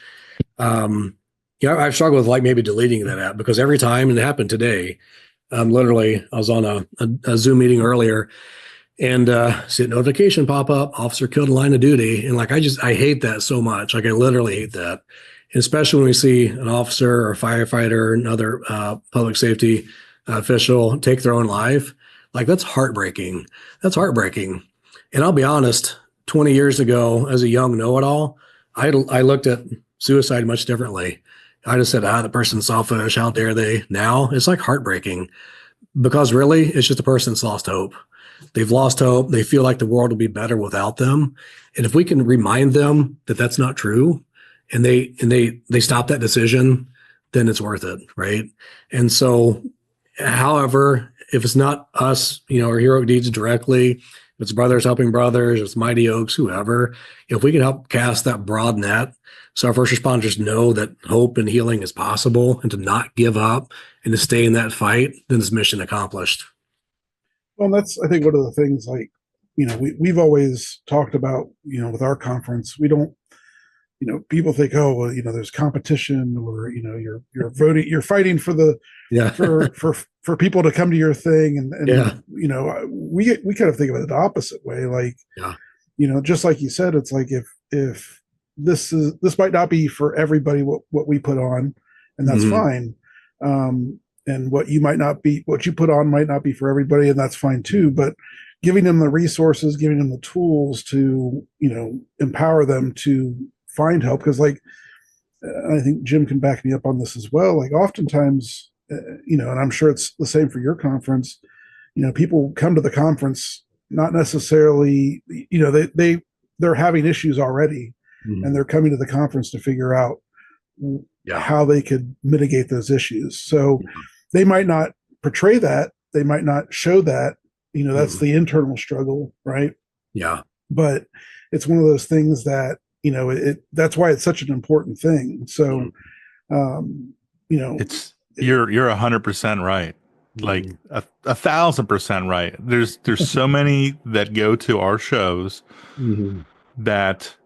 I've struggled with like maybe deleting that app, because every time, and it happened today, literally I was on a Zoom meeting earlier, and see a notification pop up, officer killed in line of duty. And like, I hate that so much. Like, I literally hate that. And especially when we see an officer or a firefighter or another public safety official take their own life, like, that's heartbreaking. That's heartbreaking. And I'll be honest, 20 years ago, as a young know-it-all, I looked at suicide much differently. I just said, the person's selfish. How dare they? Now it's like heartbreaking, because really it's just a person that's lost hope. They've lost hope. They feel like the world will be better without them. And if we can remind them that that's not true, and they stop that decision, then it's worth it, right? And so, however, if it's not us, our Hero Deeds directly, if it's Brothers Helping Brothers, if it's Mighty Oaks, whoever, if we can help cast that broad net so our first responders know that hope and healing is possible, and to not give up and to stay in that fight, then it's mission accomplished. Well, that's, I think, one of the things, like, we've always talked about, with our conference, we don't, people think, oh, well, there's competition, or, you're voting, you're fighting for the, for people to come to your thing. And we kind of think of it the opposite way. Like, just like you said, it's like, if this might not be for everybody, what we put on, and that's fine. And what you put on might not be for everybody, and that's fine too. But giving them the resources, giving them the tools to, empower them to find help. Because, like, I think Jim can back me up on this as well. Like, oftentimes, and I'm sure it's the same for your conference, people come to the conference not necessarily, they're having issues already, and they're coming to the conference to figure out how they could mitigate those issues. So they might not portray that, they might not show that, that's the internal struggle, right? Yeah. But it's one of those things that, that's why it's such an important thing. So, it's, you're 100% right. Like 1,000% right. There's so many that go to our shows that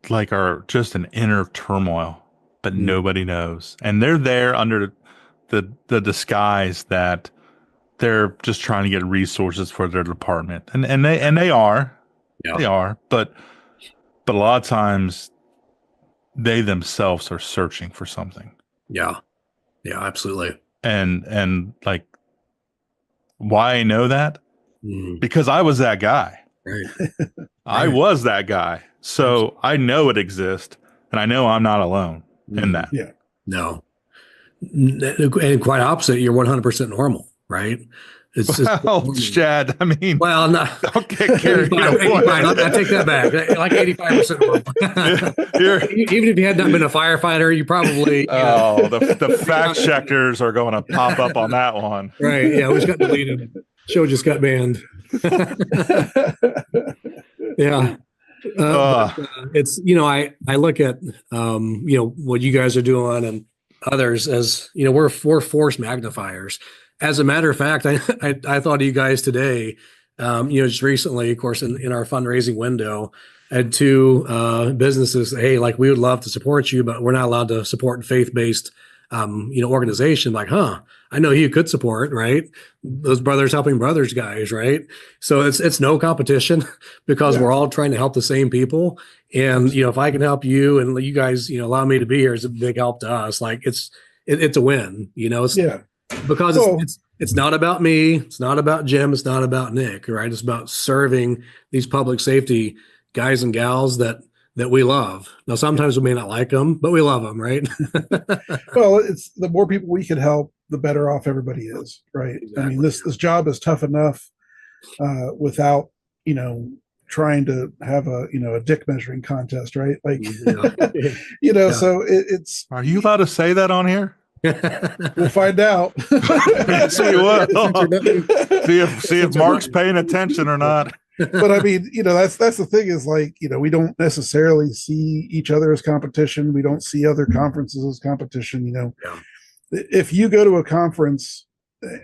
like are just an inner turmoil, but nobody knows. And they're there under the disguise that they're just trying to get resources for their department. And they are. Yeah. They are, but a lot of times they themselves are searching for something. Yeah. Yeah, absolutely. And like, why I know that? Because I was that guy. Right. I was that guy. So I know it exists, and I know I'm not alone in that. Yeah. No. And quite opposite, you're 100% normal, right? It's well, Chad, I mean, well, no. Don't get carried away. I take that back. Like 85% normal. Even if you had not been a firefighter, you probably. The fact checkers are going to pop up on that one. Right. Yeah. We just got deleted. Show just got banned. Yeah. It's, I look at, what you guys are doing and others as, we're force magnifiers. As a matter of fact, I thought of you guys today, just recently, of course, in our fundraising window, I had two businesses. Hey, like, we would love to support you, but we're not allowed to support faith-based organization, like, I know you could support, right? Those brothers helping brothers guys, right? So it's no competition because we're all trying to help the same people. And, if I can help you and you guys, allow me to be here, is a big help to us. Like it's a win, because it's not about me. It's not about Jim. It's not about Nick, right? It's about serving these public safety guys and gals that we love. Now, sometimes we may not like them, but we love them, right? Well, it's the more people we can help, the better off everybody is, right? Exactly. I mean, this job is tough enough without, trying to have a dick measuring contest, right? Like, so it's. Are you allowed to say that on here? We'll find out. Yes, we will. See if Mark's paying attention or not. But I mean, that's the thing is like, we don't necessarily see each other as competition. We don't see other conferences as competition. If you go to a conference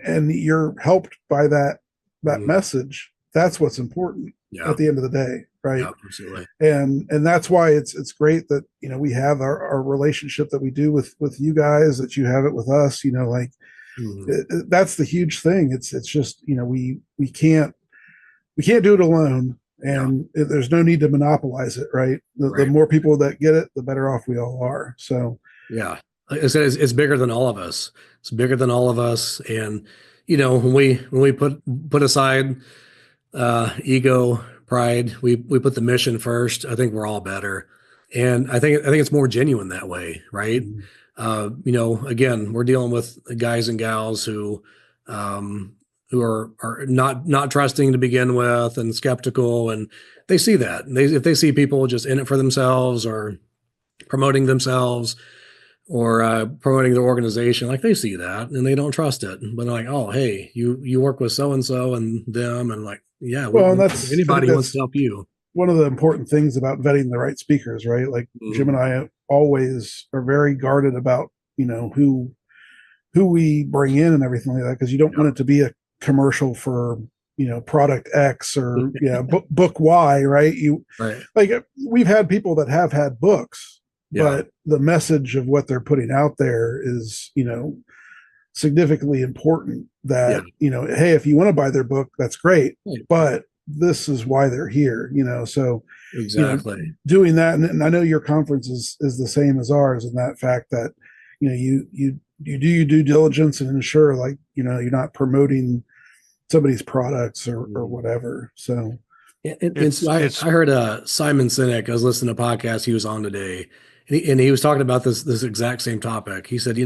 and you're helped by that message, that's what's important at the end of the day. Right. Yeah, absolutely. And that's why it's great that, we have our relationship that we do with you guys, that you have it with us, that's the huge thing. It's just, we can't do it alone, and there's no need to monopolize it. Right. The more people that get it, the better off we all are. So, yeah, like I said, it's bigger than all of us. It's bigger than all of us. And, when we put aside ego, pride, we put the mission first. I think we're all better. And I think it's more genuine that way. Right. Again, we're dealing with guys and gals who are not trusting to begin with and skeptical, and they see that. If they see people just in it for themselves or promoting themselves or promoting their organization, like they see that and they don't trust it. But they're like, oh, hey, you work with so and so and them, and like, yeah, well, that's anybody wants to help you. One of the important things about vetting the right speakers, right? Like Jim and I always are very guarded about who we bring in and everything like that, because you don't want it to be a commercial for product X or book Y, right? Like we've had people that have had books, but the message of what they're putting out there is significantly important. That hey, if you want to buy their book, that's great, but this is why they're here. So exactly doing that, and I know your conference is the same as ours in that fact that you do your due diligence and ensure, like, you're not promoting somebody's products or whatever. So I heard Simon Sinek. I was listening to a podcast he was on today, and he was talking about this exact same topic. He said,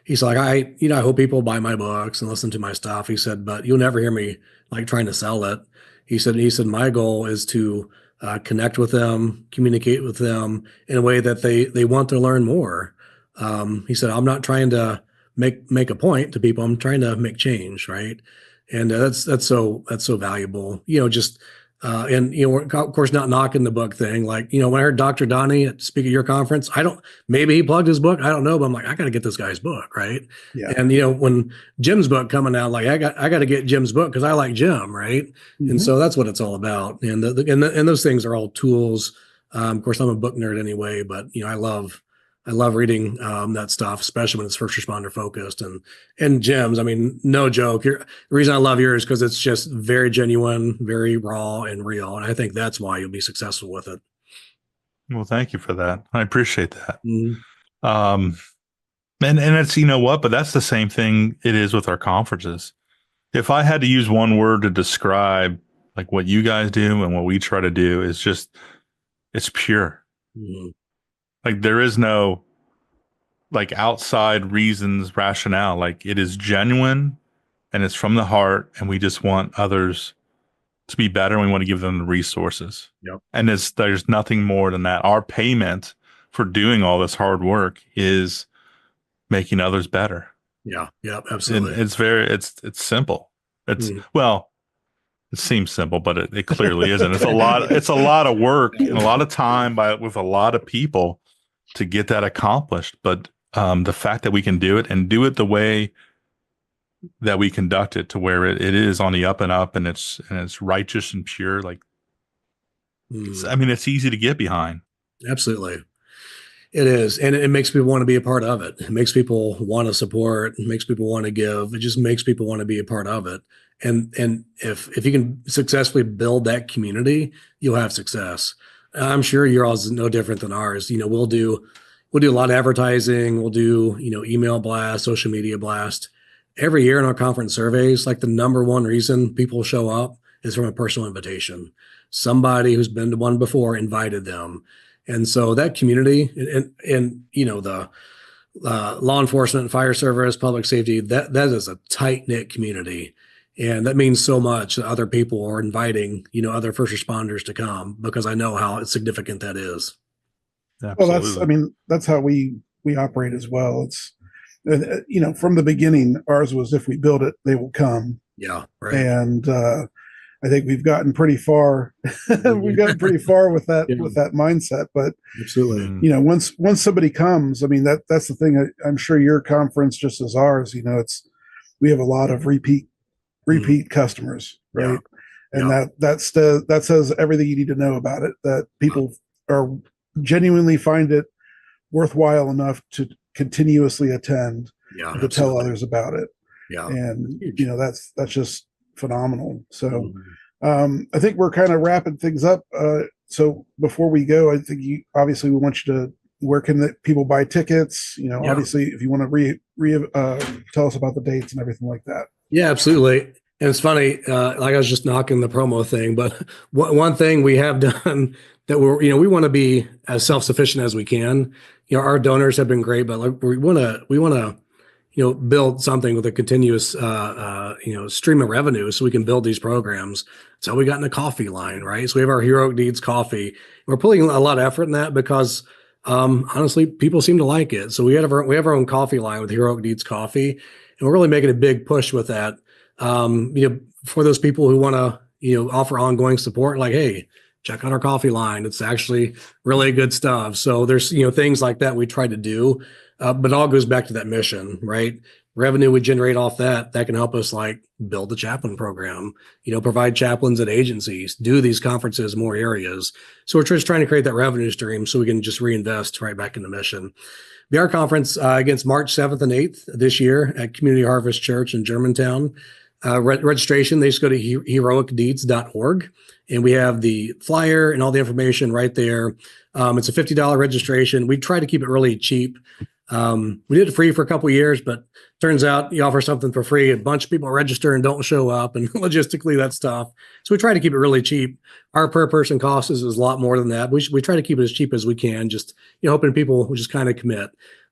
he's like, I hope people buy my books and listen to my stuff. He said, but you'll never hear me like trying to sell it. He said, my goal is to connect with them, communicate with them in a way that they want to learn more. He said, I'm not trying to make a point to people. I'm trying to make change. Right. And that's so valuable, and, we're of course not knocking the book thing. Like, when I heard Dr. Donnie speak at your conference, maybe he plugged his book. I don't know, but I'm like, I got to get this guy's book. Right. Yeah. And, when Jim's book coming out, like I got to get Jim's book, 'cause I like Jim. Right. Mm-hmm. And so that's what it's all about. And and those things are all tools. Of course I'm a book nerd anyway, but I love reading that stuff, especially when it's first responder focused and Jim's. I mean, no joke. The reason I love yours is because it's just very genuine, very raw and real. And I think that's why you'll be successful with it. Well, thank you for that. I appreciate that. Mm-hmm. And it's, but that's the same thing it is with our conferences. If I had to use one word to describe like what you guys do and what we try to do, it's pure. Mm-hmm. Like there is no like outside reasons, rationale. Like it is genuine and it's from the heart, and we just want others to be better. And we want to give them the resources. Yep. And there's nothing more than that. Our payment for doing all this hard work is making others better. Yeah. Yeah, absolutely. And it's simple. Well, it seems simple, but it clearly isn't. It's a lot of work and a lot of time with a lot of people to get that accomplished. But the fact that we can do it and do it the way that we conduct it, to where it is on the up and up, and it's righteous and pure, like it's easy to get behind. Absolutely. It is. And it makes people want to be a part of it. It makes people want to support. It makes people want to give. It just makes people want to be a part of it. And if you can successfully build that community, you'll have success. I'm sure yours is no different than ours. We'll do a lot of advertising. We'll do, email blast, social media blast. Every year in our conference surveys, like the number one reason people show up is from a personal invitation. Somebody who's been to one before invited them. And so that community and the law enforcement, fire service, public safety, that is a tight knit community. And that means so much that other people are inviting, other first responders to come, because I know how significant that is. Absolutely. Well, that's how we operate as well. It's, from the beginning, ours was, if we build it, they will come. Yeah. Right. And, I think we've gotten pretty far. We've gotten pretty far with that mindset. But absolutely, once somebody comes, that's the thing. I'm sure your conference, just as ours, we have a lot of repeat customers, right? Yeah. And that says everything you need to know about it. That people are genuinely find it worthwhile enough to continuously attend, to tell others about it. Yeah, and that's just phenomenal. So I think we're kind of wrapping things up. So before we go, I think we want you to, where can people buy tickets? Obviously, if you want to tell us about the dates and everything like that. Yeah, absolutely. And it's funny, like I was just knocking the promo thing, but one thing we have done that we want to be as self-sufficient as we can. Our donors have been great, but we want to build something with a continuous, stream of revenue so we can build these programs. That's how we got in the coffee line, right? So we have our Heroic Deeds coffee. We're putting a lot of effort in that because, honestly, people seem to like it. So we have our own coffee line with Heroic Deeds coffee, and we're really making a big push with that. For those people who want to, offer ongoing support, like, hey, check out our coffee line. It's actually really good stuff. So there's, things like that we try to do. But it all goes back to that mission, right? Revenue we generate off that can help us build the chaplain program, provide chaplains at agencies, do these conferences in more areas. So we're just trying to create that revenue stream so we can just reinvest right back in the mission. Our conference against March 7th and 8th this year at Community Harvest Church in Germantown. Registration, they just go to heroicdeeds.org, and we have the flyer and all the information right there. It's a $50 registration. We try to keep it really cheap. We did it free for a couple of years, but turns out you offer something for free, a bunch of people register and don't show up, and logistically that's tough. So we try to keep it really cheap. Our per person cost is a lot more than that. We try to keep it as cheap as we can, just hoping people will just kind of commit.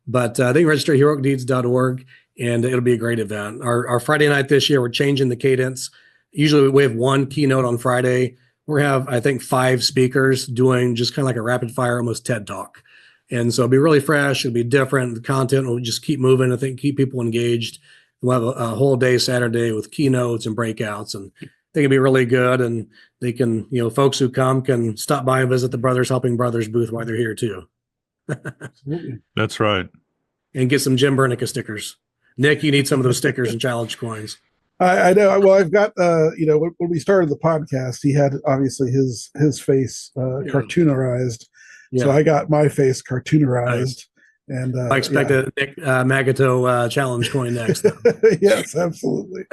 But they can register at heroicdeeds.org, and it'll be a great event. Our Friday night this year, we're changing the cadence. Usually we have one keynote on Friday. We have, I think, 5 speakers doing just kind of like a rapid fire, almost TED Talk. And so it'll be really fresh. It'll be different. The content will just keep moving. I think keep people engaged. We'll have a whole day Saturday with keynotes and breakouts, and I think it'll be really good. And they can, folks who come can stop by and visit the Brothers Helping Brothers booth while they're here too. That's right. And get some Jim Burneka stickers. Nick, you need some of those stickers and challenge coins. I know. Well, I've got, when we started the podcast, he had obviously his face cartoonerized. Yeah. So I got my face cartoonerized. Nice. And I expect a Nick Magoteaux challenge coin next. Yes, absolutely.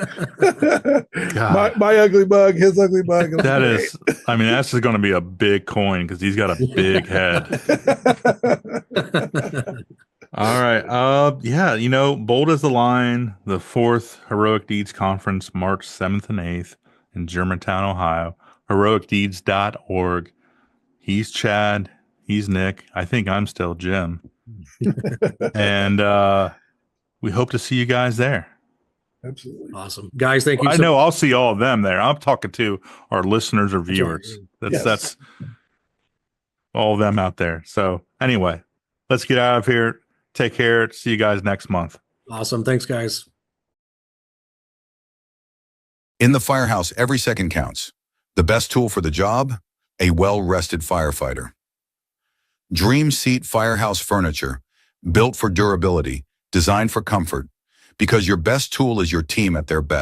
my ugly bug, his ugly bug. That's going to be a big coin because he's got a big head. All right. Bold as the Line, the 4th Heroic Deeds Conference, March 7th and 8th in Germantown, Ohio. HeroicDeeds.org. He's Chad. He's Nick. I think I'm still Jim. And we hope to see you guys there. Absolutely. Awesome. Guys, thank you. I know I'll see all of them there. I'm talking to our listeners or viewers. That's all of them out there. So anyway, let's get out of here. Take care. See you guys next month. Awesome. Thanks, guys. In the firehouse, every second counts. The best tool for the job? A well-rested firefighter. Dream Seat Firehouse Furniture, built for durability, designed for comfort, because your best tool is your team at their best.